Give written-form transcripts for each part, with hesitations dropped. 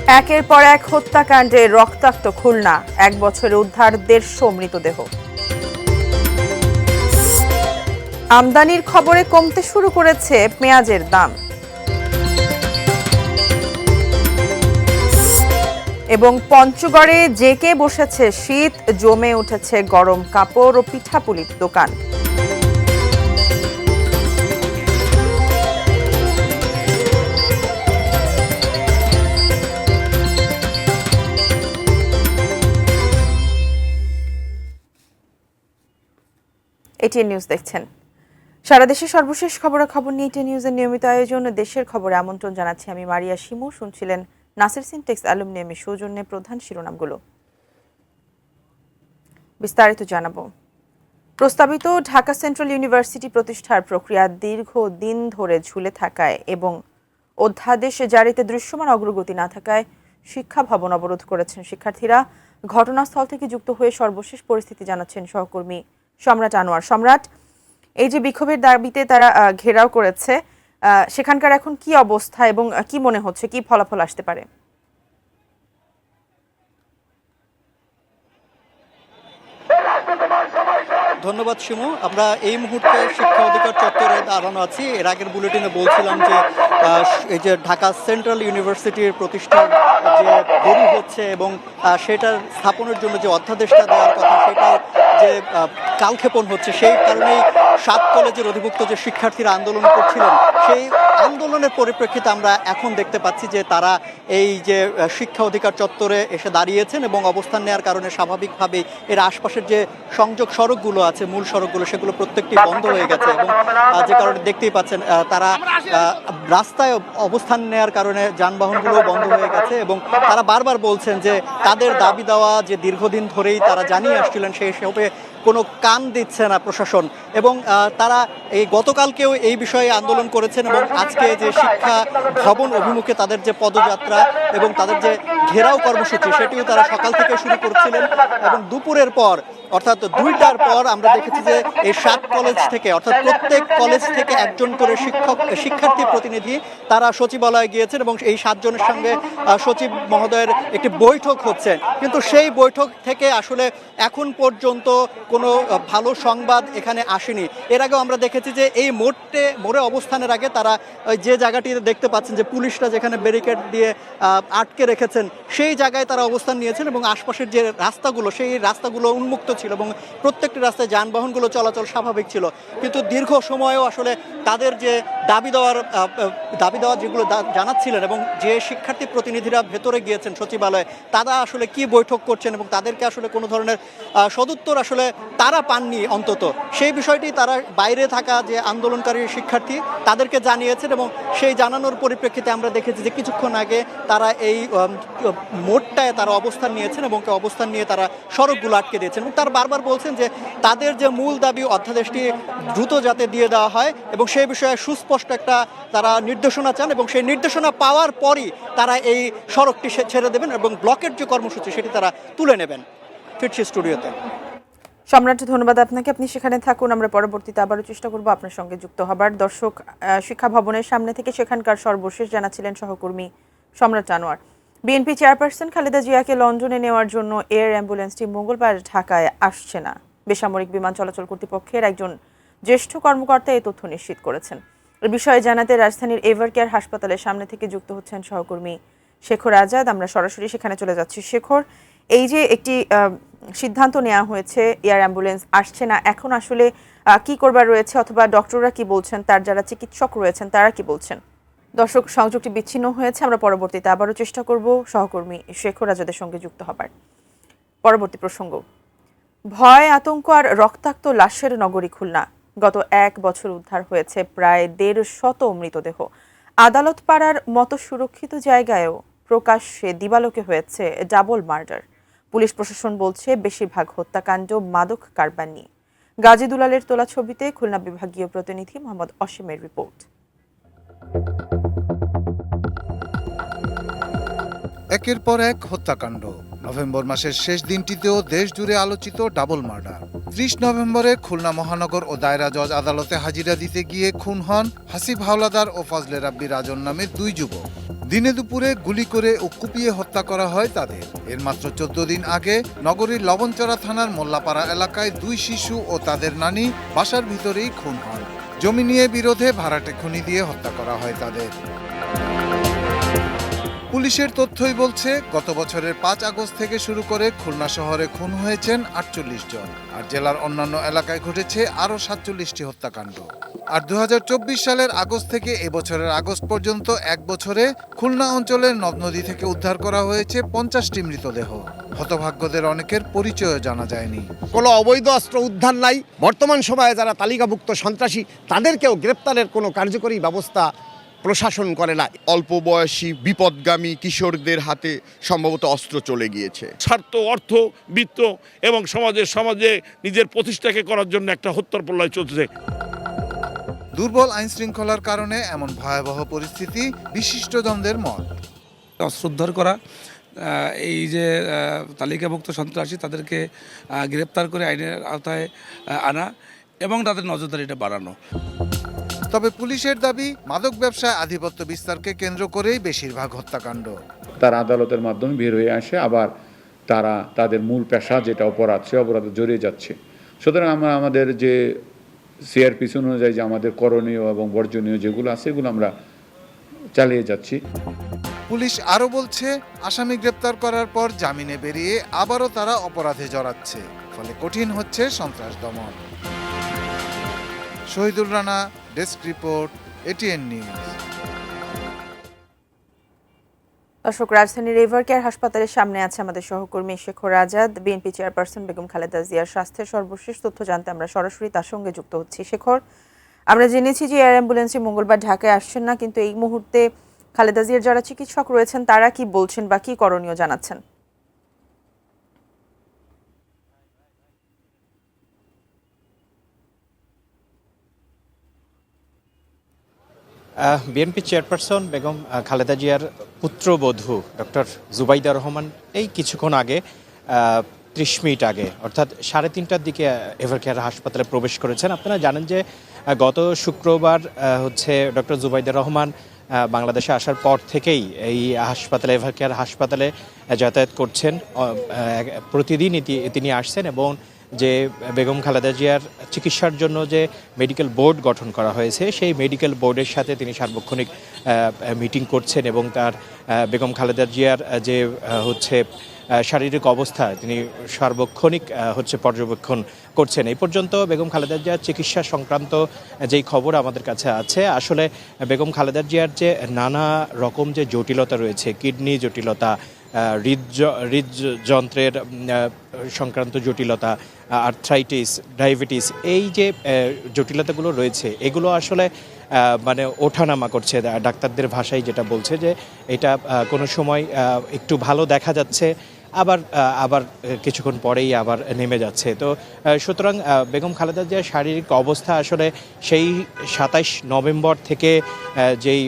একের পর এক হত্যাকাণ্ডে রক্তাক্ত খুলনা, 1 বছরে উদ্ধার 150 মৃতদেহ। আমদানির খবরে কমতে শুরু করেছে পেঁয়াজের দাম। এবং পঞ্চগড়ে জেঁকে বসেছে শীত, জমে উঠেছে গরম কাপড় ও পিঠাপুলির দোকান। এটিএন নিউজ দেখছেন। সারা দেশের সর্বশেষ খবরাখবর নিয়ে এটিএন নিউজের নিয়মিত আয়োজন দেশের খবরে আমন্ত্রণ জানাচ্ছি আমি মারিয়া শিমু। শুনছিলেন নাসির সিনটেক্স অ্যালুমিনিয়ামের সৌজন্যে প্রধান শিরোনামগুলো। বিস্তারিত জানাবো। প্রস্তাবিত ঢাকা সেন্ট্রাল ইউনিভার্সিটি প্রতিষ্ঠার প্রক্রিয়া দীর্ঘদিন ধরে ঝুলে থাকায় এবং অধ্যাদেশ জারিতে দৃশ্যমান অগ্রগতি না থাকায় শিক্ষা ভবন অবরোধ করেছেন শিক্ষার্থীরা। ঘটনাস্থল থেকে যুক্ত হয়ে সর্বশেষ পরিস্থিতি জানাচ্ছেন সহকর্মী সম্রাট আনোয়ার। সম্রাট, এই যে বিক্ষোভের দাবিতে তারা ঘেরাও করেছে, সেখানকার এখন কি অবস্থা এবং কি মনে হচ্ছে, কি ফলাফল আসতে পারে? ধন্যবাদ শিমু। আমরা এই মুহূর্তে শিক্ষা অধিকার চত্বরে দাঁড়ানো আছি। এর আগের বুলেটিনে বলছিলাম যে এই যে ঢাকা সেন্ট্রাল ইউনিভার্সিটির প্রতিষ্ঠার যে দেরি হচ্ছে এবং সেটার স্থাপনের জন্য যে অধ্যাদেশটা দেওয়ার কথা সেটার যে কালক্ষেপণ হচ্ছে, সেই কারণেই 7 কলেজের অধিভুক্ত যে শিক্ষার্থীরা আন্দোলন করছিলেন, সেই আন্দোলনের পরিপ্রেক্ষিতে আমরা এখন দেখতে পাচ্ছি যে তারা এই যে শিক্ষা অধিকার চত্বরে এসে দাঁড়িয়েছেন এবং অবস্থান নেওয়ার কারণে স্বাভাবিকভাবেই এর আশপাশের যে সংযোগ সড়কগুলো আছে, মূল সড়কগুলো, সেগুলো প্রত্যেকটি বন্ধ হয়ে গেছে এবং যে কারণে দেখতেই পাচ্ছেন তারা রাস্তায় অবস্থান নেওয়ার কারণে যানবাহনগুলো বন্ধ হয়ে গেছে এবং তারা বারবার বলছেন যে তাদের দাবি দেওয়া যে দীর্ঘদিন ধরেই তারা জানিয়ে আসছিলেন সেই হিসেবে কোনো কান দিচ্ছে না প্রশাসন। এবং তারা এই গতকালকেও এই বিষয়ে আন্দোলন করেছেন এবং আজকে যে শিক্ষা ভবন অভিমুখে তাদের যে পদযাত্রা এবং তাদের যে ঘেরাও কর্মসূচি, সেটিও তারা সকাল থেকে শুরু করছিলেন এবং দুপুরের পর অর্থাৎ 2টার পর আমরা দেখেছি যে এই 7 কলেজ থেকে অর্থাৎ প্রত্যেক কলেজ থেকে একজন করে শিক্ষার্থী প্রতিনিধি তারা সচিবালয়ে গিয়েছেন এবং এই 7 জনের সঙ্গে সচিব মহোদয়ের একটি বৈঠক হচ্ছে। কিন্তু সেই বৈঠক থেকে আসলে এখন পর্যন্ত কোনো ভালো সংবাদ এখানে আসেনি। এর আগেও আমরা দেখেছি যে এই মোড়ে অবস্থানের আগে তারা যে জায়গাটিতে দেখতে পাচ্ছেন যে পুলিশরা যেখানে ব্যারিকেড দিয়ে আটকে রেখেছেন, সেই জায়গায় তারা অবস্থান নিয়েছেন এবং আশপাশের যে রাস্তাগুলো, সেই রাস্তাগুলো উন্মুক্ত ছিল এবং প্রত্যেকটি রাস্তায় যানবাহনগুলো চলাচল স্বাভাবিক ছিল। কিন্তু দীর্ঘ সময়েও আসলে তাদের যে দাবি দেওয়া যেগুলো জানাচ্ছিলেন এবং যে শিক্ষার্থী প্রতিনিধিরা ভেতরে গিয়েছেন সচিবালয়ে, তারা আসলে কি বৈঠক করছেন এবং তাদেরকে আসলে কোনো ধরনের সদুত্তর আসলে তারা পাননি অন্তত, সেই বিষয়টি তারা বাইরে থাকা যে আন্দোলনকারী শিক্ষার্থী তাদেরকে জানিয়েছেন এবং সেই জানানোর পরিপ্রেক্ষিতে আমরা দেখেছি যে কিছুক্ষণ আগে তারা এই মোড়টায় তারা অবস্থান নিয়েছেন এবং অবস্থান নিয়ে তারা সড়কগুলো আটকে দিয়েছেন এবং তারা বারবার বলছেন যে তাদের যে মূল দাবি অধ্যাদেশটি দ্রুত যাতে দিয়ে দেওয়া হয় এবং সেই বিষয়ে সুস্পষ্ট একটা তারা নির্দেশনা চান এবং সেই নির্দেশনা পাওয়ার পরই তারা এই সড়কটি ছেড়ে দেবেন এবং ব্লকের যে কর্মসূচি সেটি তারা তুলে নেবেন। ফিরছি স্টুডিওতে। সম্রাট, ধন্যবাদ আপনাকে। আপনি সেখানে থাকুন, আমরা পরবর্তীতে আবারও চেষ্টা করব আপনার সঙ্গে যুক্ত হবার। দর্শক, শিক্ষা ভবনের সামনে থেকে সেখানকার সর্বশেষ জানাচ্ছিলেন সহকর্মী সম্রাট আনোয়ার। বিএনপি চেয়ারপারসন খালেদা জিয়াকে লন্ডনে নেওয়ার জন্য এয়ার অ্যাম্বুলেন্সটি মঙ্গলবার ঢাকায় আসছে না। বেসামরিক বিমান চলাচল কর্তৃপক্ষের একজন জ্যেষ্ঠ কর্মকর্তা এই তথ্য নিশ্চিত করেছেন। এ বিষয়ে জানাতে রাজধানীর এভারকেয়ার হাসপাতালের সামনে থেকে যুক্ত হচ্ছেন সহকর্মী শেখর আজাদ। আমরা সরাসরি সেখানে চলে যাচ্ছি। শেখর, এই যে একটি সিদ্ধান্ত নেওয়া হয়েছে এয়ার অ্যাম্বুলেন্স আসছে না, এখন আসলে কি করবার রয়েছে অথবা ডক্টররা কি বলছেন, তার যারা চিকিৎসক রয়েছেন তারা কি বলছেন? দর্শক, সংযোগটি বিচ্ছিন্ন হয়েছে, আমরা পরবর্তীতে আবারও চেষ্টা করব সহকর্মী শেখর আজাদের সঙ্গে যুক্ত হবার। পরবর্তী প্রসঙ্গ, ভয়, আতঙ্ক আর রক্তাক্ত লাশের নগরী খুলনা। গত 1 বছর উদ্ধার হয়েছে প্রায় 150 মৃতদেহ। আদালত পাড়ার মতো সুরক্ষিত জায়গায়ও প্রকাশ্যে দিবালোকে হয়েছে ডাবল মার্ডার। পুলিশ প্রশাসন বলছে বেশিরভাগ হত্যাকাণ্ড মাদক কারবার নিয়ে। গাজী দুলালের তোলা ছবিতে খুলনা বিভাগীয় প্রতিনিধি মোহাম্মদ অসীমের রিপোর্ট। একের পর এক হত্যাকাণ্ড। নভেম্বর মাসের শেষ দিনটিতেও দেশ জুড়ে আলোচিত ডাবল মার্ডার। 30 নভেম্বরে খুলনা মহানগর ও দায়রা জজ আদালতে হাজিরা দিতে গিয়ে খুন হন হাসিব হাওলাদার ও ফজলে রাব্বি রাজন নামের দুই যুবক। দিনে দুপুরে গুলি করে ও কুপিয়ে হত্যা করা হয় তাদের। এর মাত্র 14 দিন আগে নগরীর লবণচড়া থানার মোল্লাপাড়া এলাকায় দুই শিশু ও তাদের নানি বাসার ভিতরেই খুন হন। জমি নিয়ে বিরোধে ভাড়াটে খুনি দিয়ে হত্যা করা হয় তাদের। পুলিশের তথ্যই বলছে, গত বছরের 5 আগস্ট থেকে শুরু করে খুলনা শহরে খুন হয়েছেন 48 জন, আর জেলার অন্যান্য এলাকায় ঘটেছে আরও 47টি হত্যাকাণ্ড। আর 2024 সালের আগস্ট থেকে এবছরের আগস্ট পর্যন্ত এক বছরে খুলনা অঞ্চলের নদ নদী থেকে উদ্ধার করা হয়েছে 50টি মৃতদেহ। হতভাগ্যদের অনেকের পরিচয়ও জানা যায়নি। কোনো অবৈধ অস্ত্র উদ্ধার নাই। বর্তমান সময়ে যারা তালিকাভুক্ত সন্ত্রাসী তাদেরকেও গ্রেপ্তারের কোনো কার্যকরী ব্যবস্থা প্রশাসন করে না। অল্প বয়সী বিপদগামী কিশোরদের হাতে সম্ভবত অস্ত্র চলে গিয়েছে। স্বার্থ, অর্থ, বিত্ত এবং সমাজে নিজের প্রতিষ্ঠাকে করার জন্য একটা হত্যার প্রলয় চলছে। দুর্বল আইন শৃঙ্খলার কারণে এমন ভয়াবহ পরিস্থিতি বিশিষ্টজনদের মত। অস্ত্র উদ্ধার করা, এই যে তালিকাভুক্ত সন্ত্রাসী তাদেরকে গ্রেপ্তার করে আইনের আওতায় আনা এবং তাদের নজরদারিটা বাড়ানো। তবে পুলিশের দাবি, মাদক ব্যবসায় আধিপত্য বিস্তারকে কেন্দ্র করেই বেশিরভাগ হত্যাকাণ্ড। তারা আদালতের মাধ্যমে বের হয়ে আসে, আবার তারা তাদের মূল পেশা যেটা অপরাধ, সে অপরাধে জড়িয়ে যাচ্ছে। সুতরাং আমরা আমাদের যে সিআরপিসি অনুযায়ী যে আমাদের করণীয় এবং বর্জনীয় যেগুলো আছে এগুলো আমরা চালিয়ে যাচ্ছি। পুলিশ আরও বলছে, আসামি গ্রেপ্তার করার পর জামিনে বেরিয়ে আবারও তারা অপরাধে জড়াচ্ছে, ফলে কঠিন হচ্ছে সন্ত্রাস দমন। Shahidul Rana, desk report, ATN news. দর্শক, রাজধানীর এভার কেয়ার হাসপাতালের সামনে আছে আমাদের সহকর্মী শেখর আজাদ। বিএনপি চেয়ারপারসন বেগম খালেদা জিয়ার স্বাস্থ্যের সর্বশেষ তথ্য জানতে আমরা সরাসরি তার সঙ্গে যুক্ত হচ্ছি। শেখর, আমরা জেনেছি যে এয়ার অ্যাম্বুলেন্সে মঙ্গলবার ঢাকায় আসছেন না, কিন্তু এই মুহূর্তে খালেদা জিয়ার যারা চিকিৎসক রয়েছেন তারা কি বলছেন বা কি করণীয় জানাচ্ছেন? বিএনপি চেয়ারপারসন বেগম খালেদা জিয়ার পুত্রবধূ ডক্টর জুবাইদা রহমান এই কিছুক্ষণ আগে 30 মিনিট আগে অর্থাৎ 3:30টার দিকে এভারকেয়ার হাসপাতালে প্রবেশ করেছেন। আপনারা জানেন যে গত শুক্রবার ডক্টর জুবাইদা রহমান বাংলাদেশে আসার পর থেকেই এই হাসপাতালে, এভারকেয়ার হাসপাতালে যাতায়াত করছেন। প্রতিদিন তিনি আসছেন এবং যে বেগম খালেদা জিয়ার চিকিৎসার জন্য যে মেডিকেল বোর্ড গঠন করা হয়েছে সেই মেডিকেল বোর্ডের সাথে তিনি সার্বক্ষণিক মিটিং করছেন এবং তার বেগম খালেদা জিয়ার যে শারীরিক অবস্থা তিনি সার্বক্ষণিক পর্যবেক্ষণ করছেন। এই পর্যন্ত বেগম খালেদা জিয়ার চিকিৎসা সংক্রান্ত যেই খবর আমাদের কাছে আছে, আসলে বেগম খালেদা জিয়ার যে নানা রকম যে জটিলতা রয়েছে, কিডনি জটিলতা, হৃদযন্ত্রের সংক্রান্ত জটিলতা, আর্থ্রাইটিস, ডায়াবেটিস, এই যে জটিলতাগুলো রয়েছে এগুলো আসলে মানে ওঠানামা করছে। ডাক্তারদের ভাষায় যেটা বলছে যে এটা কোনো সময় একটু ভালো দেখা যাচ্ছে, আবার কিছুক্ষণ পরেই আবার নেমে যাচ্ছে। তো সুতরাং বেগম খালেদা জিয়ার শারীরিক অবস্থা আসলে সেই 27 নভেম্বর থেকে যেই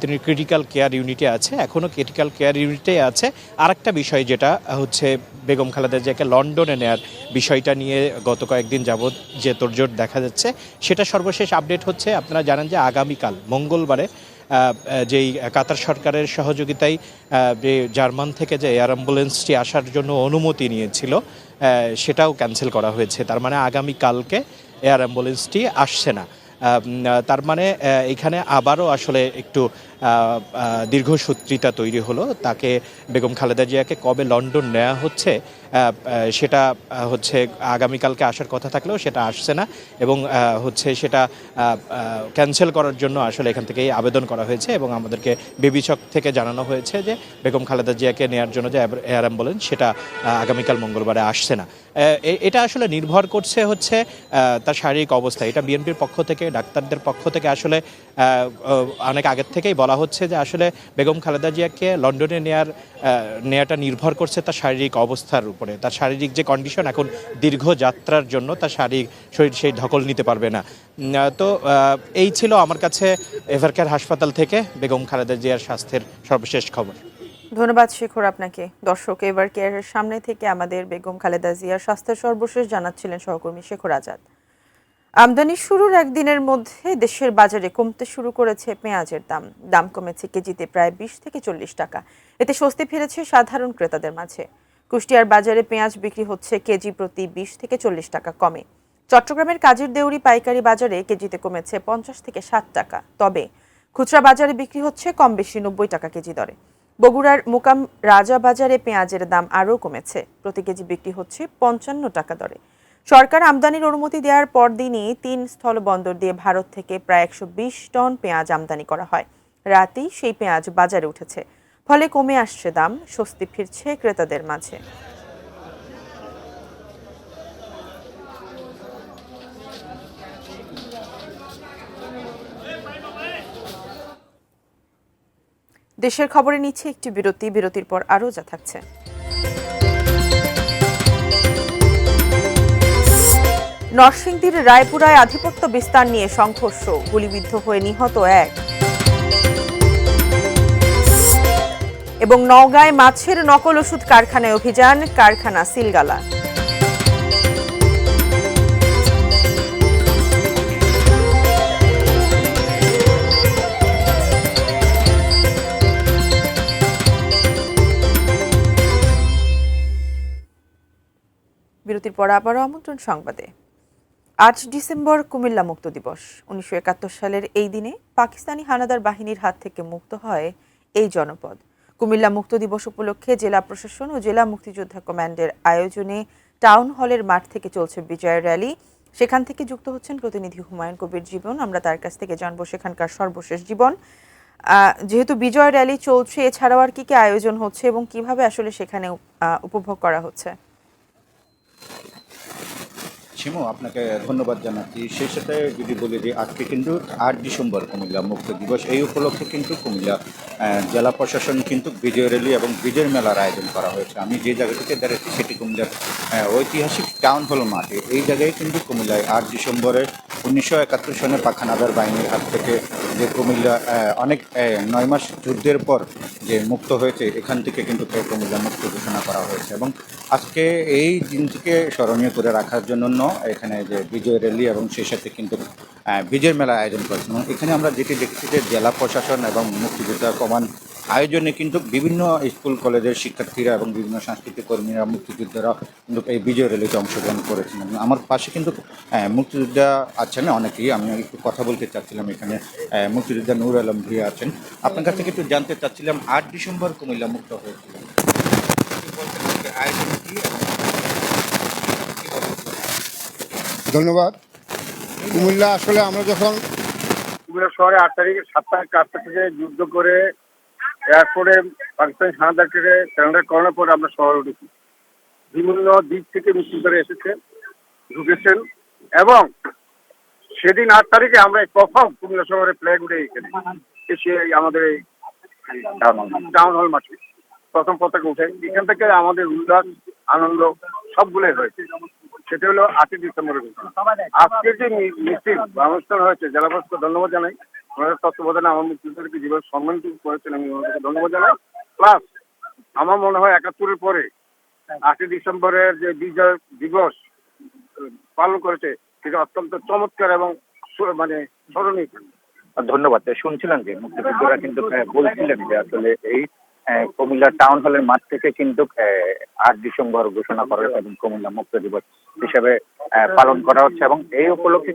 তিনি ক্রিটিক্যাল কেয়ার ইউনিটে আছে, এখনও ক্রিটিক্যাল কেয়ার ইউনিটে আছে। আরেকটা বিষয় যেটা বেগম খালেদা জিয়াকে লন্ডনে নেয়ার বিষয়টা নিয়ে গত কয়েকদিন যাবৎ যে তোড়জোড় দেখা যাচ্ছে, সেটা সর্বশেষ আপডেট হচ্ছে, আপনারা জানেন যে আগামীকাল মঙ্গলবারে যেই কাতার সরকারের সহযোগিতায় যে জার্মান থেকে যে এয়ার অ্যাম্বুলেন্সটি আসার জন্য অনুমতি নিয়েছিল সেটাও ক্যান্সেল করা হয়েছে। তার মানে আগামীকালকে এয়ার অ্যাম্বুলেন্সটি আসছে না। তার মানে এখানে আবারও আসলে একটু দীর্ঘসূত্রিতা তৈরি হলো। তাকে বেগম খালেদা জিয়াকে কবে লন্ডন নেওয়া হচ্ছে সেটা আগামীকালকে আসার কথা থাকলেও সেটা আসছে না এবং সেটা ক্যান্সেল করার জন্য আসলে এখান থেকেই আবেদন করা হয়েছে এবং আমাদেরকে বেবিচক থেকে জানানো হয়েছে যে বেগম খালেদা জিয়াকে নেওয়ার জন্য যে এয়ার অ্যাম্বুলেন্স সেটা আগামীকাল মঙ্গলবারে আসছে না। এটা আসলে নির্ভর করছে তার শারীরিক অবস্থা। এটা বিএনপির পক্ষ থেকে, ডাক্তারদের পক্ষ থেকে আসলে অনেক আগের থেকেই বলা হচ্ছে যে আসলে বেগম খালেদা জিয়াকে লন্ডনে নেওয়াটা নির্ভর করছে তার শারীরিক অবস্থার উপরে। তার শারীরিক যে কন্ডিশন, এখন দীর্ঘ যাত্রার জন্য তার শরীর সেই ধকল নিতে পারবে না। তো এই ছিল আমার কাছে এভারকেয়ার হাসপাতাল থেকে বেগম খালেদা জিয়ার স্বাস্থ্যের সর্বশেষ খবর। ধন্যবাদ শেখর আপনাকে। দর্শক, এবার কেয়ারের সামনে থেকে আমাদের বেগম খালেদা জিয়ার স্বাস্থ্যের সর্বশেষ জানাচ্ছিলেন সহকর্মী শেখর আজাদ। আমদানি শুরুর একদিনের মধ্যে দেশের বাজারে কমতে শুরু করেছে পেঁয়াজের দাম। দাম কমেছে কেজিতে প্রায় 20 থেকে 40 টাকা। এতে স্বস্তি ফিরেছে সাধারণ ক্রেতাদের মাঝে। কুষ্টিয়ার বাজারে পেঁয়াজ বিক্রি হচ্ছে কেজি প্রতি 20 থেকে 40 টাকা কমে। চট্টগ্রামের কাজীর দেউরি পাইকারি বাজারে কেজিতে কমেছে 50 থেকে 60 টাকা। তবে খুচরা বাজারে বিক্রি হচ্ছে কম বেশি 90 টাকা কেজি দরে। বগুড়ার মুকাম রাজা বাজারে পেঁয়াজের দাম আরও কমেছে, প্রতি কেজি বিক্রি হচ্ছে 55 টাকা দরে। সরকার আমদানির অনুমতি দেওয়ার পরদিনই 3 স্থলবন্দর দিয়ে ভারত থেকে প্রায় 120 টন পেঁয়াজ আমদানি করা হয়। রাতেই সেই পেঁয়াজ বাজারে উঠেছে, ফলে কমে আসছে দাম, স্বস্তি ফিরছে ক্রেতাদের মাঝে। দেশের খবরে নিচ্ছে একটি বিরতি। বিরতির পর আরও যা থাকছে। নরসিংদীর রায়পুরায় আধিপত্য বিস্তার নিয়ে সংঘর্ষ, গুলিবিদ্ধ হয়ে নিহত এক। এবং নওগাঁয় মাছের নকল ওষুধ কারখানায় অভিযান, কারখানা সিলগালা। বিরতির পর আবারও আমন্ত্রণ সংবাদে। 8 ডিসেম্বর কুমিল্লা মুক্ত দিবস। 1971 সালের এই দিনে পাকিস্তানি হানাদার বাহিনীর হাত থেকে মুক্ত হয় এই জনপদ। কুমিল্লা মুক্ত দিবস উপলক্ষে জেলা প্রশাসন ও জেলা মুক্তিযোদ্ধা কমান্ডের আয়োজনে টাউন হলের মাঠ থেকে চলছে বিজয় র্যালি। সেখান থেকে যুক্ত হচ্ছেন প্রতিনিধি হুমায়ুন কবির জীবন। আমরা তার কাছ থেকে জানবো সেখানকার সর্বশেষ জীবন। যেহেতু বিজয় র্যালি চলছে, এছাড়াও আর কি কি আয়োজন হচ্ছে এবং কিভাবে আসলে সেখানে উপভোগ করা হচ্ছে? শিমু, আপনাকে ধন্যবাদ জানাচ্ছি। সেই সাথে যদি বলি যে আজকে কিন্তু 8 ডিসেম্বর কুমিল্লা মুক্ত দিবস, এই উপলক্ষে কিন্তু কুমিল্লা জেলা প্রশাসন কিন্তু বিজয় র্যালি এবং বিজয় মেলার আয়োজন করা হয়েছে। আমি যে জায়গা থেকে দাঁড়িয়েছি সেটি কুমিল্লার ঐতিহাসিক টাউন হল মাঠে। এই জায়গায় কিন্তু কুমিল্লায় 8 ডিসেম্বরে 1971 সনে পাক হানাদার বাহিনীর হাত থেকে যে কুমিল্লা অনেক 9 মাস যুদ্ধের পর যে মুক্ত হয়েছে, এখান থেকে কিন্তু কুমিল্লা মুক্ত ঘোষণা করা হয়েছে। এবং আজকে এই দিনটিকে স্মরণীয় করে রাখার জন্য এখানে যে বিজয় র্যালি এবং সেই সাথে কিন্তু বিজয় মেলা আয়োজন করেছে। এবং এখানে আমরা যেটি দেখেছি যে জেলা প্রশাসন এবং মুক্তিযোদ্ধা কমান্ড আয়োজনে কিন্তু বিভিন্ন স্কুল কলেজের শিক্ষার্থীরা এবং বিভিন্ন সাংস্কৃতিক কর্মীরা, মুক্তিযোদ্ধারা কিন্তু এই বিজয় র্যালিতে অংশগ্রহণ করেছেন। এবং আমার পাশে কিন্তু মুক্তিযোদ্ধা আছেন অনেকেই। আমি একটু কথা বলতে চাচ্ছিলাম। এখানে মুক্তিযোদ্ধা নূর আলম ভিয়া আছেন। আপনার কাছ থেকে একটু জানতে চাচ্ছিলাম, 8 ডিসেম্বর কুমিল্লা মুক্ত হয়েছিল, আয়োজন কি? ধন্যবাদ। কুমিল্লা আসলে আমরা যখন কুমিল্লা শহরে 8 তারিখে 7 তারিখ 8 থেকে যুদ্ধ করে এয়ারপোর্টে পাকিস্তানি হানাদারকে সারেন্ডার করানোর পরে আমরা শহরে উঠেছি। বিভিন্ন দিক থেকে মিছিল করে এসেছে, ঢুকেছেন এবং সেদিন 8 তারিখে আমরা প্রথম কুমিল্লা শহরে ফ্ল্যাগ উঠে এখানে এসে আমাদের এই টাউন হল মাঠে প্রথম পতাকা উঠে। এখান থেকে আমাদের উল্লাস আনন্দ সবগুলোই হয়েছে। সেটা হলো 8 ডিসেম্বরের ঘটনা। আজকে যে মিছিল অনুষ্ঠান হয়েছে, জেলা প্রশাসনকে ধন্যবাদ জানাই। ওনাদের তত্ত্বাবধানে আমার মুক্তিযোদ্ধাদেরকে যেভাবে সম্মানিত করেছেন, আমি ওনাদেরকে ধন্যবাদ জানাই। প্লাস আমার মনে হয় 71-এর পরে 8 ডিসেম্বরের যে বিজয় দিবস পালন করেছে, সেটা অত্যন্ত চমৎকার এবং মানে স্মরণীয়। ধন্যবাদ। শুনছিলাম যে মুক্তিযোদ্ধারা কিন্তু বলছিলেন যে আসলে এই কুমিল্লা টাউন হলের মাঠ থেকে কিন্তু 8 ডিসেম্বর ঘোষণা করা এবং কুমিল্লা মুক্ত দিবস হিসেবে পালন করা হচ্ছে। এবং এই উপলক্ষে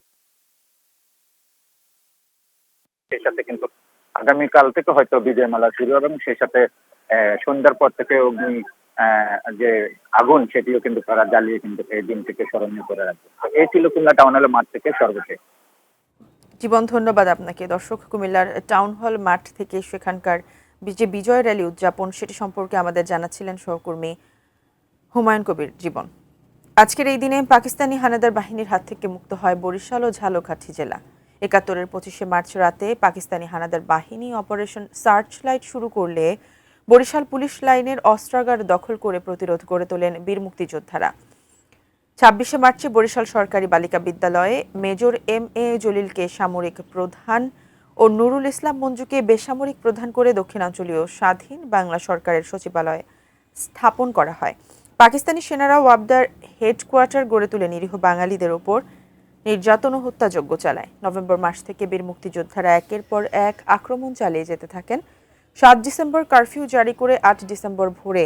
সেই সাথে কিন্তু আগামীকাল থেকে হয়তো বিজয় মেলা শুরু হবে এবং সেই সাথে সন্ধ্যার পর থেকে অগ্নি যে আগুন, সেটিও কিন্তু তারা জ্বালিয়ে কিন্তু এই দিনটিকে স্মরণীয় করে রাখবে। এই ছিল কুমিল্লা টাউন হলের মাঠ থেকে সর্বশেষ জীবন। ধন্যবাদ আপনাকে। দর্শক, কুমিল্লার টাউন হল মাঠ থেকে সেখানকার যে বিজয় র্যালি উদযাপন, সেটি সম্পর্কে আমাদের জানাচ্ছিলেন সহকর্মী হুমায়ুন কবির জীবন। আজকের এই দিনে পাকিস্তানি হানাদার বাহিনীর হাত থেকে মুক্ত হয় বরিশাল ও ঝালকাঠি জেলা। 71-এর 25শে মার্চ রাতে পাকিস্তানি হানাদার বাহিনী অপারেশন সার্চ লাইট শুরু করলে বরিশাল পুলিশ লাইনের অস্ত্রাগার দখল করে প্রতিরোধ গড়ে তোলেন বীর মুক্তিযোদ্ধারা। 26শে মার্চে বরিশাল সরকারি বালিকা বিদ্যালয়ে মেজর এম এ জলিলকে সামরিক প্রধান ও নুরুল ইসলাম মঞ্জুকে বেসামরিক প্রধান করে দক্ষিণাঞ্চলীয় স্বাধীন বাংলা সরকারের সচিবালয়ে স্থাপন করা হয়। পাকিস্তানি সেনারা ওয়াবদার হেডকোয়ার্টার গড়ে তুলে নিরীহ বাঙালিদের ওপর নির্যাতন ও হত্যাযজ্ঞ চালায়। নভেম্বর মাস থেকে বীর মুক্তিযোদ্ধারা একের পর এক আক্রমণ চালিয়ে যেতে থাকেন। 7 ডিসেম্বর কারফিউ জারি করে 8 ডিসেম্বর ভোরে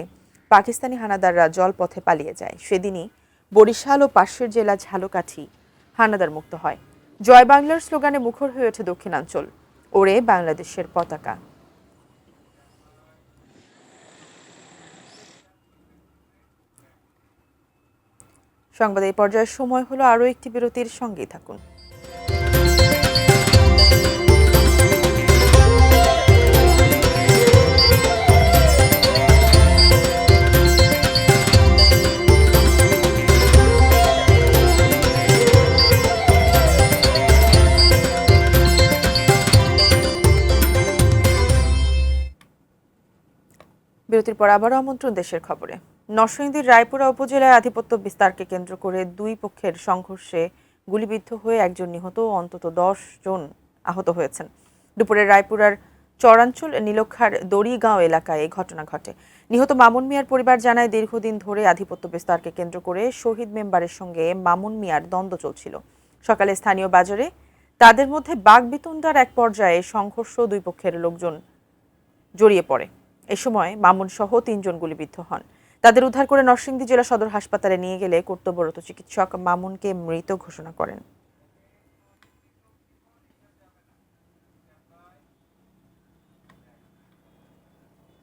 পাকিস্তানি হানাদাররা জলপথে পালিয়ে যায়। সেদিনই বরিশাল ও পাশের জেলা ঝালকাঠি হানাদার মুক্ত হয়। জয় বাংলার স্লোগানে মুখর হয়ে ওঠে দক্ষিণাঞ্চল, ওড়ে বাংলাদেশের পতাকা। সংবাদ এই পর্যায়ের সময় হলো আরও একটি বিরতির, সঙ্গেই থাকুন। বিরতির পর আবারও আমন্ত্রণ দেশের খবরে। নরসিংদীর রায়পুরা উপজেলায় আধিপত্য বিস্তারকে কেন্দ্র করে দুই পক্ষের সংঘর্ষে গুলিবিদ্ধ হয়ে একজন নিহত ও অন্তত 10 জন আহত হয়েছেন। দুপুরে রায়পুরার চরাঞ্চল নীলক্ষার দড়িগাঁও এলাকায় এই ঘটনা ঘটে। নিহত মামুন মিয়ার পরিবার জানায়, দীর্ঘদিন ধরে আধিপত্য বিস্তারকে কেন্দ্র করে শহীদ মেম্বারের সঙ্গে মামুন মিয়ার দ্বন্দ্ব চলছিল। সকালে স্থানীয় বাজারে তাদের মধ্যে বাকবিতণ্ডার এক পর্যায়ে সংঘর্ষ, দুই পক্ষের লোকজন জড়িয়ে পড়ে। এ সময় মামুন সহ 3 জন গুলিবিদ্ধ হন। তাদের উদ্ধার করে নরসিংদী জেলা সদর হাসপাতালে নিয়ে গেলে কর্তব্যরত চিকিৎসক মামুনকে মৃত ঘোষণা করেন।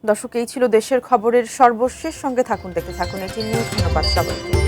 দর্শক, এই ছিল দেশের খবরের সর্বশেষ। সঙ্গে থাকুন, দেখতে থাকুন এটি নিউজ। ধন্যবাদ সবাইকে।